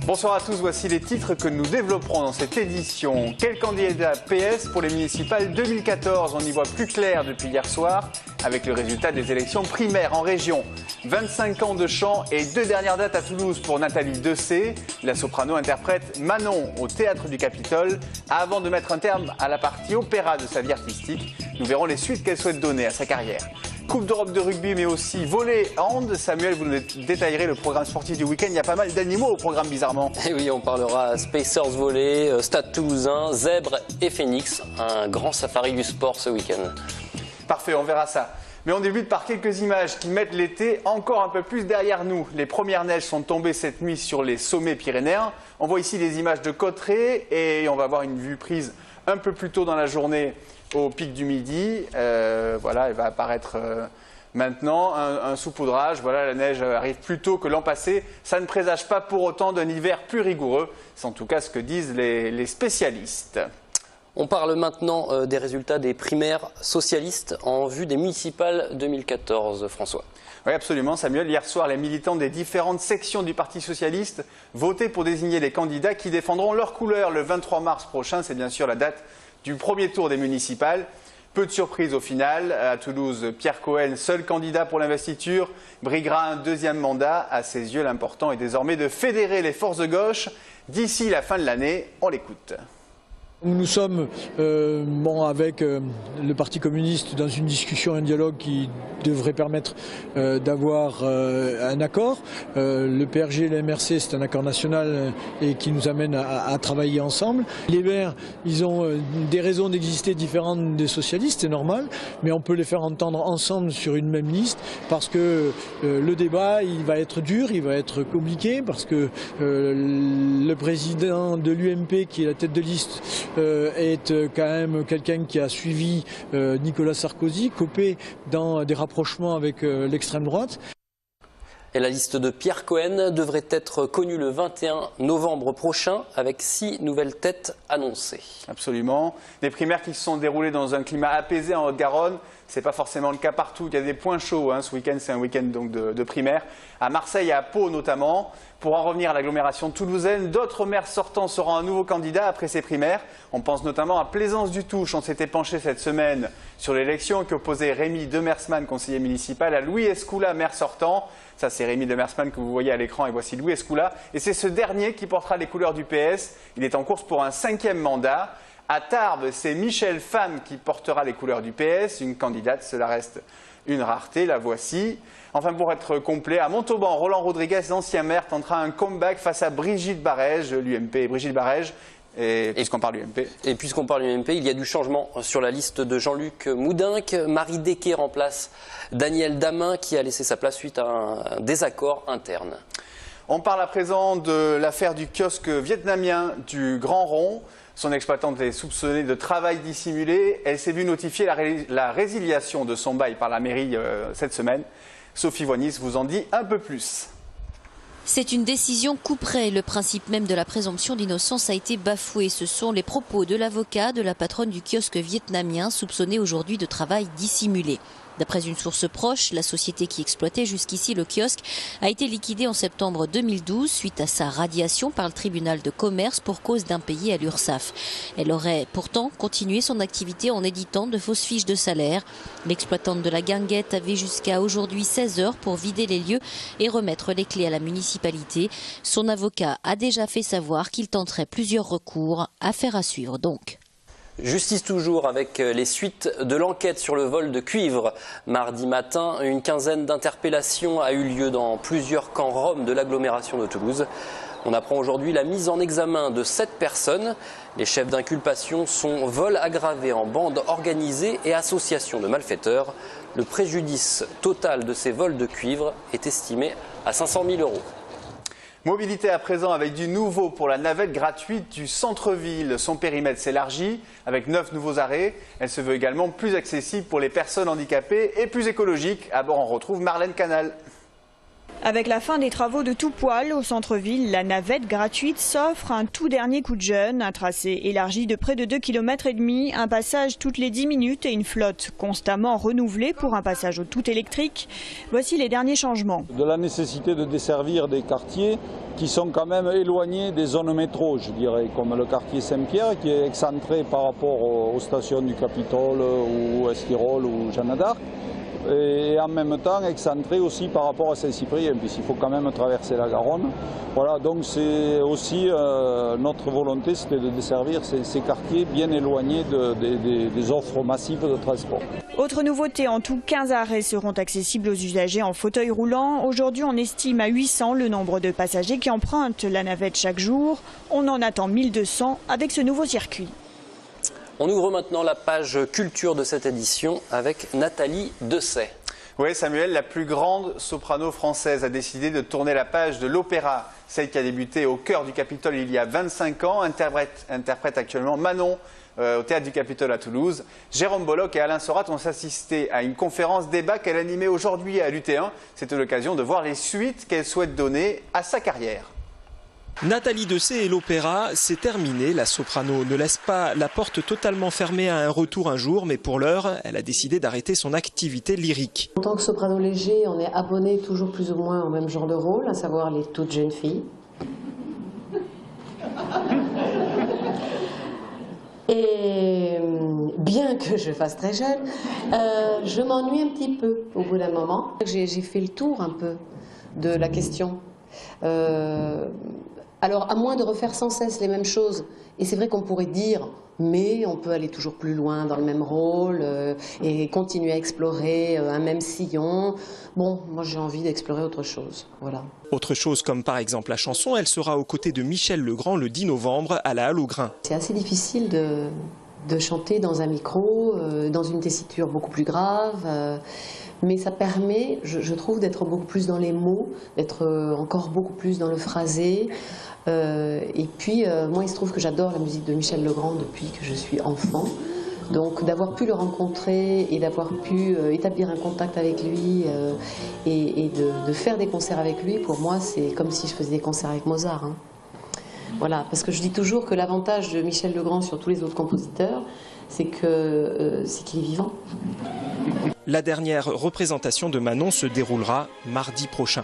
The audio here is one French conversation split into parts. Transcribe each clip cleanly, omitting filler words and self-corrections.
Bonsoir à tous, voici les titres que nous développerons dans cette édition. Quel candidat PS pour les municipales 2014? On y voit plus clair depuis hier soir avec le résultat des élections primaires en région. 25 ans de chant et 2 dernières dates à Toulouse pour Nathalie Dessay. La soprano interprète Manon au Théâtre du Capitole avant de mettre un terme à la partie opéra de sa vie artistique. Nous verrons les suites qu'elle souhaite donner à sa carrière. Coupe d'Europe de rugby, mais aussi volley, hand. Samuel, vous nous détaillerez le programme sportif du week-end. Il y a pas mal d'animaux au programme, bizarrement. Et oui, on parlera Spacers volley, Stade Toulousain, Zèbre et Phoenix. Un grand safari du sport ce week-end. Parfait, on verra ça. Mais on débute par quelques images qui mettent l'été encore un peu plus derrière nous. Les premières neiges sont tombées cette nuit sur les sommets pyrénéens. On voit ici des images de Cauterets et on va avoir une vue prise un peu plus tôt dans la journée au pic du midi. Voilà, elle va apparaître maintenant, un saupoudrage. Voilà, la neige arrive plus tôt que l'an passé. Ça ne présage pas pour autant d'un hiver plus rigoureux. C'est en tout cas ce que disent les spécialistes. On parle maintenant des résultats des primaires socialistes en vue des municipales 2014, François. Oui, absolument, Samuel. Hier soir, les militants des différentes sections du Parti socialiste votaient pour désigner les candidats qui défendront leur couleur le 23 mars prochain. C'est bien sûr la date du premier tour des municipales. Peu de surprises au final. À Toulouse, Pierre Cohen, seul candidat pour l'investiture, briguera un deuxième mandat. À ses yeux, l'important est désormais de fédérer les forces de gauche d'ici la fin de l'année. On l'écoute. Nous sommes avec le Parti communiste dans une discussion, un dialogue qui devrait permettre d'avoir un accord. Le PRG et le MRC, c'est un accord national et qui nous amène à travailler ensemble. Les Verts, ils ont des raisons d'exister différentes des socialistes, c'est normal, mais on peut les faire entendre ensemble sur une même liste parce que le débat, il va être dur, il va être compliqué parce que le président de l'UMP, qui est la tête de liste, est quand même quelqu'un qui a suivi Nicolas Sarkozy, copé dans des rapprochements avec l'extrême droite. Et la liste de Pierre Cohen devrait être connue le 21 novembre prochain avec 6 nouvelles têtes annoncées. Absolument. Des primaires qui se sont déroulées dans un climat apaisé en Haute-Garonne. Ce n'est pas forcément le cas partout. Il y a des points chauds. Ce week-end, c'est un week-end donc de primaires. À Marseille et à Pau notamment. Pour en revenir à l'agglomération toulousaine, d'autres maires sortants seront un nouveau candidat après ces primaires. On pense notamment à Plaisance-du-Touche. On s'était penché cette semaine sur l'élection qui opposait Rémi Demersman, conseiller municipal, à Louis Escoula, maire sortant. Ça, c'est Rémi Demersman que vous voyez à l'écran et voici Louis Escoula. Et c'est ce dernier qui portera les couleurs du PS. Il est en course pour un 5e mandat. À Tarbes, c'est Michel Pham qui portera les couleurs du PS. Une candidate, cela reste une rareté, la voici. Enfin, pour être complet, à Montauban, Roland Rodriguez, l'ancien maire, tentera un comeback face à Brigitte Barège, l'UMP. Brigitte Barège, puisqu'on parle UMP. Et puisqu'on parle UMP, il y a du changement sur la liste de Jean-Luc Moudinque. Marie Desquet remplace Daniel Damin qui a laissé sa place suite à un désaccord interne. On parle à présent de l'affaire du kiosque vietnamien du Grand Rond. Son exploitante est soupçonnée de travail dissimulé. Elle s'est vue notifier la résiliation de son bail par la mairie cette semaine. Sophie Voinis vous en dit un peu plus. C'est une décision couperet. Le principe même de la présomption d'innocence a été bafoué. Ce sont les propos de l'avocat de la patronne du kiosque vietnamien soupçonnée aujourd'hui de travail dissimulé. D'après une source proche, la société qui exploitait jusqu'ici le kiosque a été liquidée en septembre 2012 suite à sa radiation par le tribunal de commerce pour cause d'impayés à l'URSSAF. Elle aurait pourtant continué son activité en éditant de fausses fiches de salaire. L'exploitante de la guinguette avait jusqu'à aujourd'hui 16 heures pour vider les lieux et remettre les clés à la municipalité. Son avocat a déjà fait savoir qu'il tenterait plusieurs recours. Affaire à suivre donc. Justice toujours avec les suites de l'enquête sur le vol de cuivre. Mardi matin, une quinzaine d'interpellations a eu lieu dans plusieurs camps roms de l'agglomération de Toulouse. On apprend aujourd'hui la mise en examen de 7 personnes. Les chefs d'inculpation sont vol aggravé en bande organisée et association de malfaiteurs. Le préjudice total de ces vols de cuivre est estimé à 500 000 €. Mobilité à présent avec du nouveau pour la navette gratuite du centre-ville. Son périmètre s'élargit avec 9 nouveaux arrêts. Elle se veut également plus accessible pour les personnes handicapées et plus écologique. À bord, on retrouve Marlène Canal. Avec la fin des travaux de tout poil au centre-ville, la navette gratuite s'offre un tout dernier coup de jeune, un tracé élargi de près de 2,5 km, un passage toutes les 10 minutes et une flotte constamment renouvelée pour un passage au tout électrique. Voici les derniers changements. De la nécessité de desservir des quartiers qui sont quand même éloignés des zones métro, je dirais, comme le quartier Saint-Pierre qui est excentré par rapport aux stations du Capitole ou Esquirol ou Jeanne d'Arc. Et en même temps excentré aussi par rapport à Saint-Cyprien, puisqu'il faut quand même traverser la Garonne. Voilà, donc c'est aussi notre volonté, c'était de desservir ces quartiers bien éloignés des offres massives de transport. Autre nouveauté, en tout 15 arrêts seront accessibles aux usagers en fauteuil roulant. Aujourd'hui, on estime à 800 le nombre de passagers qui empruntent la navette chaque jour. On en attend 1200 avec ce nouveau circuit. On ouvre maintenant la page culture de cette édition avec Nathalie Dessay. Oui, Samuel, la plus grande soprano française, a décidé de tourner la page de l'opéra. Celle qui a débuté au cœur du Capitole il y a 25 ans, interprète actuellement Manon au Théâtre du Capitole à Toulouse. Jérôme Bollock et Alain Sorat ont assisté à une conférence débat qu'elle animait aujourd'hui à l'UT1. C'était l'occasion de voir les suites qu'elle souhaite donner à sa carrière. Nathalie Dessay et l'opéra, c'est terminé. La soprano ne laisse pas la porte totalement fermée à un retour un jour, mais pour l'heure, elle a décidé d'arrêter son activité lyrique. En tant que soprano léger, on est abonné toujours plus ou moins au même genre de rôle, à savoir les toutes jeunes filles. Et bien que je fasse très jeune, je m'ennuie un petit peu au bout d'un moment. J'ai fait le tour un peu de la question. Alors, à moins de refaire sans cesse les mêmes choses, et c'est vrai qu'on pourrait dire, mais on peut aller toujours plus loin dans le même rôle et continuer à explorer un même sillon. Bon, moi j'ai envie d'explorer autre chose, voilà. Autre chose comme par exemple la chanson, elle sera aux côtés de Michel Legrand le 10 novembre à la Halle aux Grains. C'est assez difficile de chanter dans un micro, dans une tessiture beaucoup plus grave. Mais ça permet, je trouve, d'être beaucoup plus dans les mots, d'être encore beaucoup plus dans le phrasé. Et puis, moi, il se trouve que j'adore la musique de Michel Legrand depuis que je suis enfant. Donc, d'avoir pu le rencontrer et d'avoir pu établir un contact avec lui et de faire des concerts avec lui, pour moi, c'est comme si je faisais des concerts avec Mozart. Hein. Voilà, parce que je dis toujours que l'avantage de Michel Legrand sur tous les autres compositeurs, c'est qu'il est vivant. La dernière représentation de Manon se déroulera mardi prochain.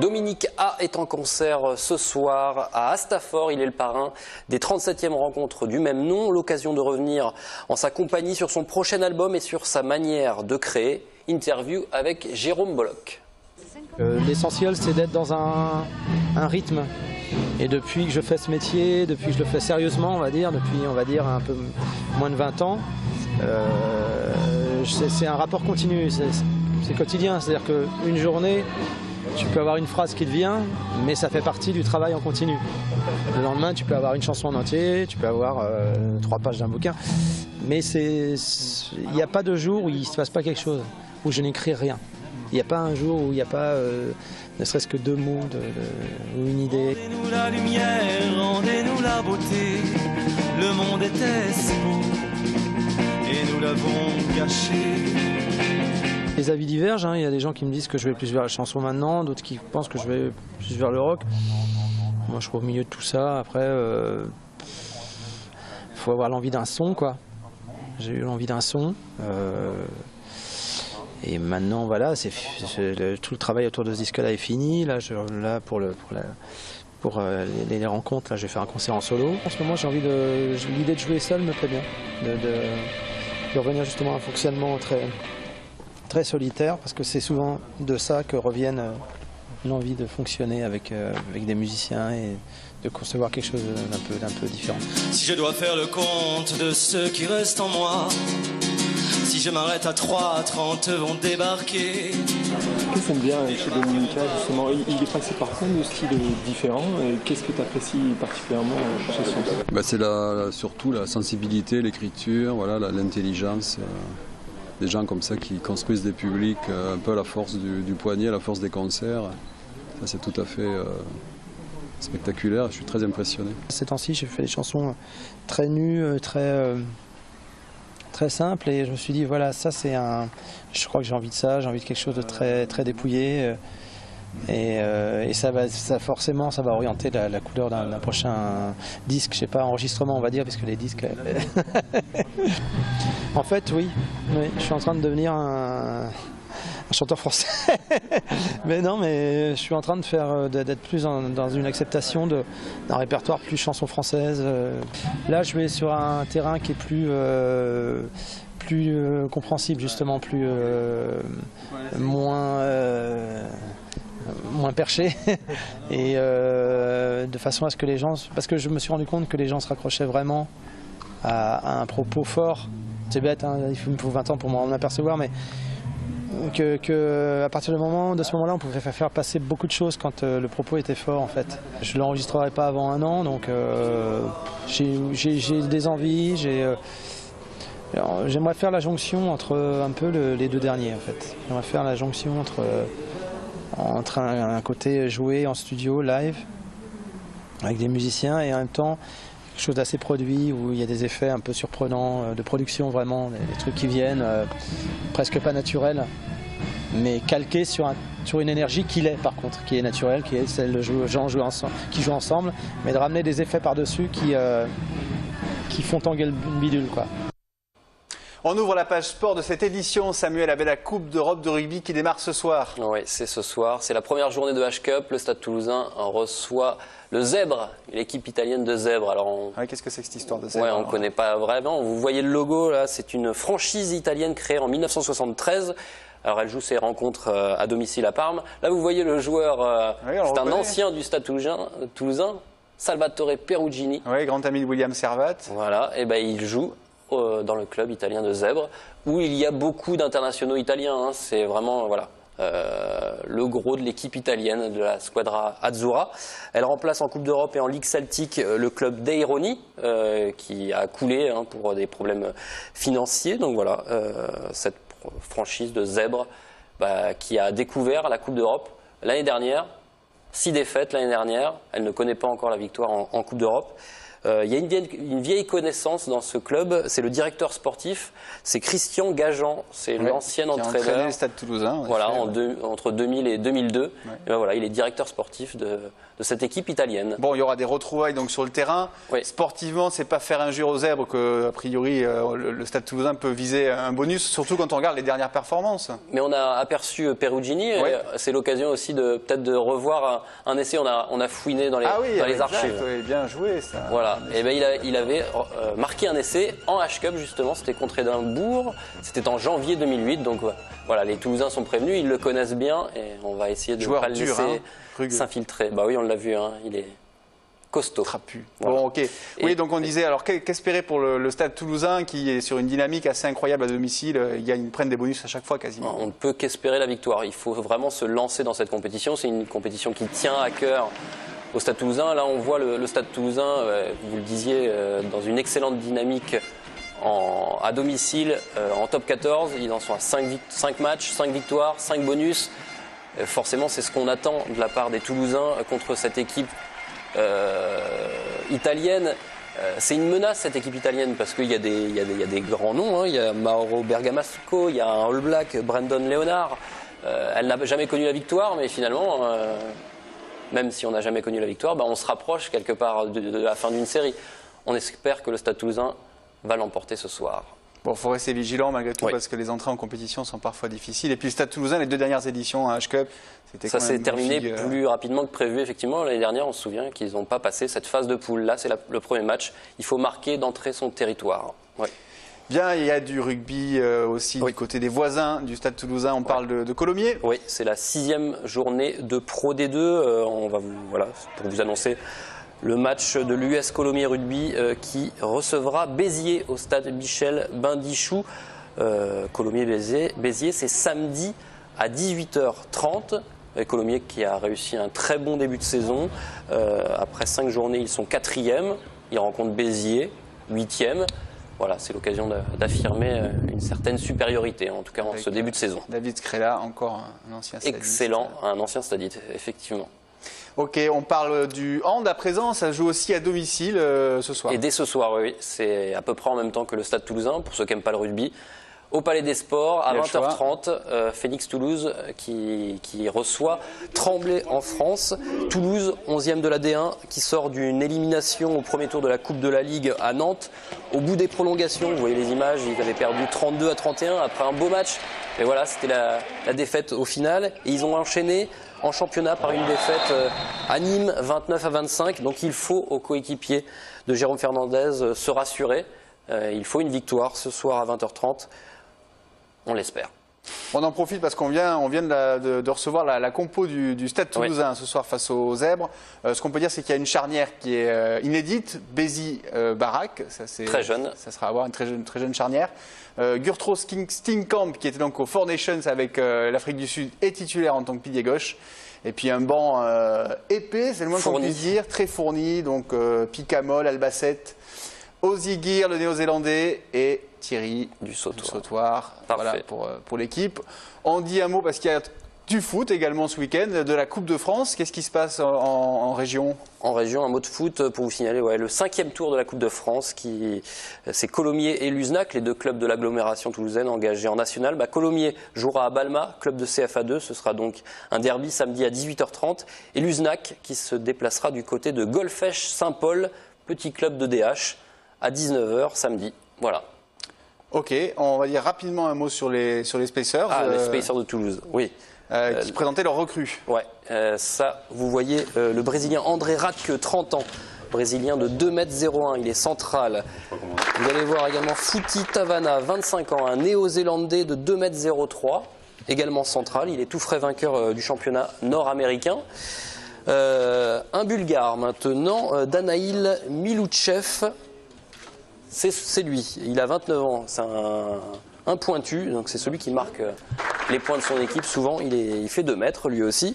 Dominique A est en concert ce soir à Astafort. Il est le parrain des 37e rencontres du même nom. L'occasion de revenir en sa compagnie sur son prochain album et sur sa manière de créer. Interview avec Jérôme Bollock. L'essentiel, c'est d'être dans un rythme. Et depuis que je fais ce métier, depuis que je le fais sérieusement, depuis un peu moins de 20 ans, c'est un rapport continu, c'est quotidien. C'est-à-dire qu'une journée, tu peux avoir une phrase qui te vient, mais ça fait partie du travail en continu. Le lendemain, tu peux avoir une chanson en entier, tu peux avoir 3 pages d'un bouquin, mais il n'y a pas de jour où il ne se passe pas quelque chose, où je n'écris rien. Il n'y a pas un jour où il n'y a pas ne serait-ce que 2 mots ou une idée. Rendez-nous la lumière, rendez-nous la beauté, le monde était si beau et nous l'avons gâché. Les avis divergent, hein. Il y a des gens qui me disent que je vais plus vers la chanson maintenant, d'autres qui pensent que je vais plus vers le rock. Moi je suis au milieu de tout ça, après faut avoir l'envie d'un son, quoi. J'ai eu l'envie d'un son. Et maintenant, voilà, tout le travail autour de ce disque-là est fini. Là, pour les rencontres, là, je vais faire un concert en solo. En ce moment, l'idée de jouer seul me plaît bien, de revenir justement à un fonctionnement très, très solitaire, parce que c'est souvent de ça que reviennent l'envie de fonctionner avec des musiciens et de concevoir quelque chose d'un peu différent. Si je dois faire le compte de ce qui reste en moi, si je m'arrête à 3, 30 vont débarquer. Qu'est-ce que t'aimes bien chez Dominica, justement? Il est passé par plein de styles différents. Qu'est-ce que tu apprécies particulièrement chez son? C'est surtout la sensibilité, l'écriture, voilà, l'intelligence. Des gens comme ça qui construisent des publics un peu à la force du poignet, à la force des concerts. Ça, c'est tout à fait spectaculaire. Je suis très impressionné. Ces temps-ci, j'ai fait des chansons très nues, très simple, et je me suis dit voilà, ça c'est je crois que j'ai envie de ça, j'ai envie de quelque chose de très, très dépouillé, Et ça forcément, ça va orienter la couleur d'un prochain disque, je sais pas, enregistrement on va dire, parce que les disques... En fait, oui, je suis en train de devenir un chanteur français. Mais non, mais je suis en train de faire d'être plus dans une acceptation d'un répertoire plus chanson française. Là, je vais sur un terrain qui est plus compréhensible, justement, moins perché et de façon à ce que les gens, parce que je me suis rendu compte que les gens se raccrochaient vraiment à un propos fort. C'est bête, hein, il me faut 20 ans pour m'en apercevoir, mais à partir de ce moment-là, on pouvait faire passer beaucoup de choses quand le propos était fort en fait. Je ne l'enregistrerai pas avant 1 an, donc j'ai des envies, j'aimerais faire la jonction entre un peu les 2 derniers en fait. J'aimerais faire la jonction entre un côté joué en studio, live, avec des musiciens, et en même temps quelque chose d'assez produit, où il y a des effets un peu surprenants, de production vraiment, des trucs qui viennent presque pas naturels, mais calqués sur une énergie qui l'est par contre, qui est naturelle, qui est celle de gens qui jouent ensemble, mais de ramener des effets par-dessus qui font tanguer le bidule, quoi. On ouvre la page sport de cette édition, Samuel, avec la Coupe d'Europe de rugby qui démarre ce soir. Oui, c'est ce soir. C'est la première journée de H-Cup. Le Stade Toulousain reçoit le Zèbre, l'équipe italienne de Zèbre. Alors qu'est-ce que c'est que cette histoire de Zèbre? On ne connaît pas vraiment. Vous voyez le logo, là, c'est une franchise italienne créée en 1973. Alors elle joue ses rencontres à domicile à Parme. Là, vous voyez le joueur, c'est un ancien du Stade Toulousain, Salvatore Perugini. Oui, grand ami de William Servat. Voilà, et ben il joue dans le club italien de Zèbre, où il y a beaucoup d'internationaux italiens. Hein. C'est vraiment le gros de l'équipe italienne de la Squadra Azzurra. Elle remplace en Coupe d'Europe et en Ligue Celtique le club d'Aironi, qui a coulé pour des problèmes financiers. Donc voilà, cette franchise de Zèbre qui a découvert la Coupe d'Europe l'année dernière. 6 défaites l'année dernière. Elle ne connaît pas encore la victoire en Coupe d'Europe. Il y a une vieille connaissance dans ce club, c'est le directeur sportif, c'est Christian Gajan, c'est l'ancien entraîneur du Stade Toulousain. Voilà, entre 2000 et 2002. Et ben voilà, il est directeur sportif de cette équipe italienne. Bon, il y aura des retrouvailles donc sur le terrain. Oui. Sportivement, c'est pas faire injure aux Zèbres que, a priori, le Stade Toulousain peut viser un bonus, surtout quand on regarde les dernières performances. Mais on a aperçu Perugini, c'est l'occasion aussi peut-être de revoir un essai. On a fouiné dans les archives. Oui, bien joué ça. Voilà. Et ben il avait marqué un essai en H-Cup justement, c'était contre Édimbourg, c'était en janvier 2008, donc voilà, les Toulousains sont prévenus, ils le connaissent bien et on va essayer de ne pas le laisser s'infiltrer. Bah oui, on l'a vu, il est costaud. Trapu. Voilà. Bon, ok. Oui, donc on disait, alors qu'espérer pour le Stade Toulousain qui est sur une dynamique assez incroyable à domicile, ils prennent des bonus à chaque fois quasiment. On ne peut qu'espérer la victoire, il faut vraiment se lancer dans cette compétition, c'est une compétition qui tient à cœur au Stade Toulousain. Là, on voit le Stade Toulousain, vous le disiez, dans une excellente dynamique à domicile, en top 14. Ils en sont à 5 matchs, 5 victoires, 5 bonus. Forcément, c'est ce qu'on attend de la part des Toulousains contre cette équipe italienne. C'est une menace, cette équipe italienne, parce qu'il y a des grands noms. Il y a Mauro Bergamasco, il y a un All Black, Brandon Leonard. Elle n'a jamais connu la victoire, mais finalement... même si on n'a jamais connu la victoire, on se rapproche quelque part de la fin d'une série. On espère que le Stade Toulousain va l'emporter ce soir. Bon, il faut rester vigilant malgré tout, parce que les entrées en compétition sont parfois difficiles. Et puis le Stade Toulousain, les 2 dernières éditions à H-Cup, ça s'est terminé plus rapidement que prévu, effectivement. L'année dernière, on se souvient qu'ils n'ont pas passé cette phase de poule. Là, c'est le premier match. Il faut marquer d'entrer son territoire. Bien, il y a du rugby aussi du côté des voisins du Stade Toulousain. On parle de Colomiers. Oui, c'est la 6e journée de Pro D2. On va pour vous annoncer le match de l'US Colomiers Rugby qui recevra Béziers au stade Michel Bindichou. Colomiers-Béziers, c'est samedi à 18h30. Colomiers qui a réussi un très bon début de saison. Après 5 journées, ils sont 4e. Ils rencontrent Béziers, 8e. Voilà, c'est l'occasion d'affirmer une certaine supériorité, en tout cas en ce début de saison. David Scrella, encore un ancien stadiste. Excellent, un ancien stadiste, effectivement. Ok, on parle du hand à présent, ça joue aussi à domicile ce soir. Et dès ce soir, oui, c'est à peu près en même temps que le Stade Toulousain, pour ceux qui n'aiment pas le rugby. au Palais des Sports à 20h30. Phoenix-Toulouse qui reçoit Tremblay en France. Toulouse, 11e de la D1, qui sort d'une élimination au premier tour de la Coupe de la Ligue à Nantes. Au bout des prolongations, vous voyez les images, ils avaient perdu 32-31 après un beau match. Et voilà, c'était la défaite au final. Et ils ont enchaîné en championnat par une défaite à Nîmes, 29-25. Donc il faut aux coéquipiers de Jérôme Fernandez se rassurer. Il faut une victoire ce soir à 20h30. On l'espère. On en profite parce qu'on vient de recevoir la compo du Stade Toulousain ce soir face aux Zèbres. Ce qu'on peut dire, c'est qu'il y a une charnière qui est inédite. Bézi-Barak, très jeune. Ça sera à voir, une très jeune charnière. Gurtro Steenkamp, qui était donc au Four Nations avec l'Afrique du Sud, est titulaire en tant que pilier gauche. Et puis un banc épais, c'est le moins qu'on puisse dire, très fourni. Donc Picamol, Albacete, Ozigir, le néo-zélandais, et Thierry du Sautoir. Voilà pour l'équipe. On dit un mot parce qu'il y a du foot également ce week-end, de la Coupe de France. Qu'est-ce qui se passe en région? En région, un mot de foot pour vous signaler le 5e tour de la Coupe de France. C'est Colomiers et Luznac, les deux clubs de l'agglomération toulousaine engagés en national. Colomiers jouera à Balma, club de CFA2. Ce sera donc un derby samedi à 18h30. Et Luznac qui se déplacera du côté de Golfech-Saint-Paul, petit club de DH, à 19h samedi. Voilà. Ok, on va dire rapidement un mot sur les Spacers. Les Spacers de Toulouse, oui. Qui présentaient leur recrue. Ouais, ça, vous voyez le Brésilien André Radke, 30 ans. Brésilien de 2,01 m, il est central. Vous allez voir également Fouti Tavana, 25 ans, un néo-zélandais de 2,03 m, également central. Il est tout frais vainqueur du championnat nord-américain. Un Bulgare maintenant, Danail Milouchev. C'est lui, il a 29 ans, c'est un pointu, donc c'est celui qui marque les points de son équipe. Souvent, il fait 2 mètres lui aussi.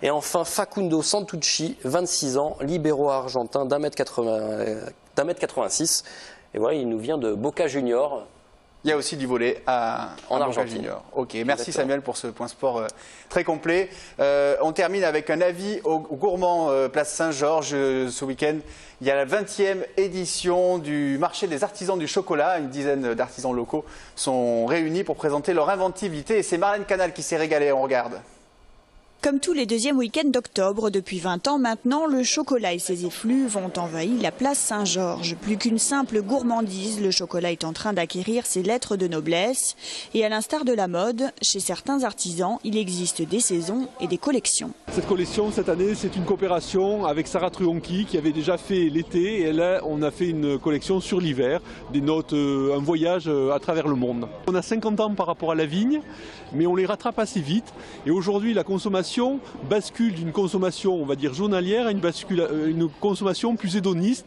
Et enfin, Facundo Santucci, 26 ans, libéro argentin d'1,86 m. Et voilà, il nous vient de Boca Junior. Il y a aussi du volley en Argentine. Junior. Ok, merci Samuel pour ce point sport très complet. On termine avec un avis aux gourmands place Saint-Georges ce week-end. Il y a la 20e édition du marché des artisans du chocolat. Une dizaine d'artisans locaux sont réunis pour présenter leur inventivité. Et c'est Marlène Canal qui s'est régalée, on regarde. Comme tous les deuxièmes week-ends d'octobre, depuis 20 ans maintenant, le chocolat et ses effluves ont envahi la place Saint-Georges. Plus qu'une simple gourmandise, le chocolat est en train d'acquérir ses lettres de noblesse. Et à l'instar de la mode, chez certains artisans, il existe des saisons et des collections. Cette collection, cette année, c'est une coopération avec Sarah Truonki qui avait déjà fait l'été. Et là, on a fait une collection sur l'hiver, des notes, un voyage à travers le monde. On a 50 ans par rapport à la vigne, mais on les rattrape assez vite. Et aujourd'hui, la consommation bascule d'une consommation, on va dire, journalière à une consommation plus hédoniste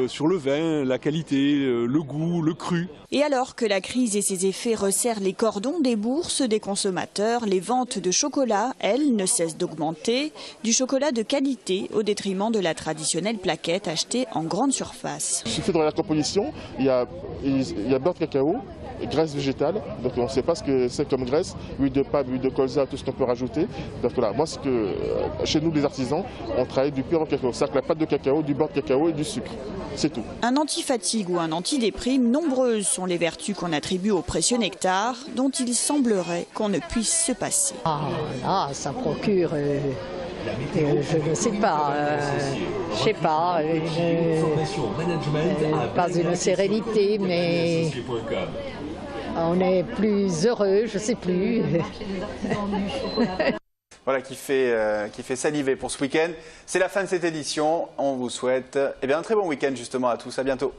sur le vin, la qualité, le goût, le cru. Et alors que la crise et ses effets resserrent les cordons des bourses des consommateurs, les ventes de chocolat, elles, ne cessent d'augmenter. Du chocolat de qualité au détriment de la traditionnelle plaquette achetée en grande surface. Il suffit de regarder la composition, il y a beurre de cacao, graisse végétale, donc on ne sait pas ce que c'est comme graisse, huile de pape, huile de colza, tout ce qu'on peut rajouter. Donc voilà, moi c'est que chez nous les artisans, on travaille du pur cacao, c'est-à-dire que la pâte de cacao, du beurre de cacao et du sucre, c'est tout. Un anti-fatigue ou un antidéprime, nombreuses sont les vertus qu'on attribue au précieux nectar, dont il semblerait qu'on ne puisse se passer. Ah là, ça procure, je ne sais pas, pas une sérénité, mais on est plus heureux, je ne sais plus. Voilà, qui fait saliver pour ce week-end. C'est la fin de cette édition. On vous souhaite un très bon week-end justement à tous. À bientôt.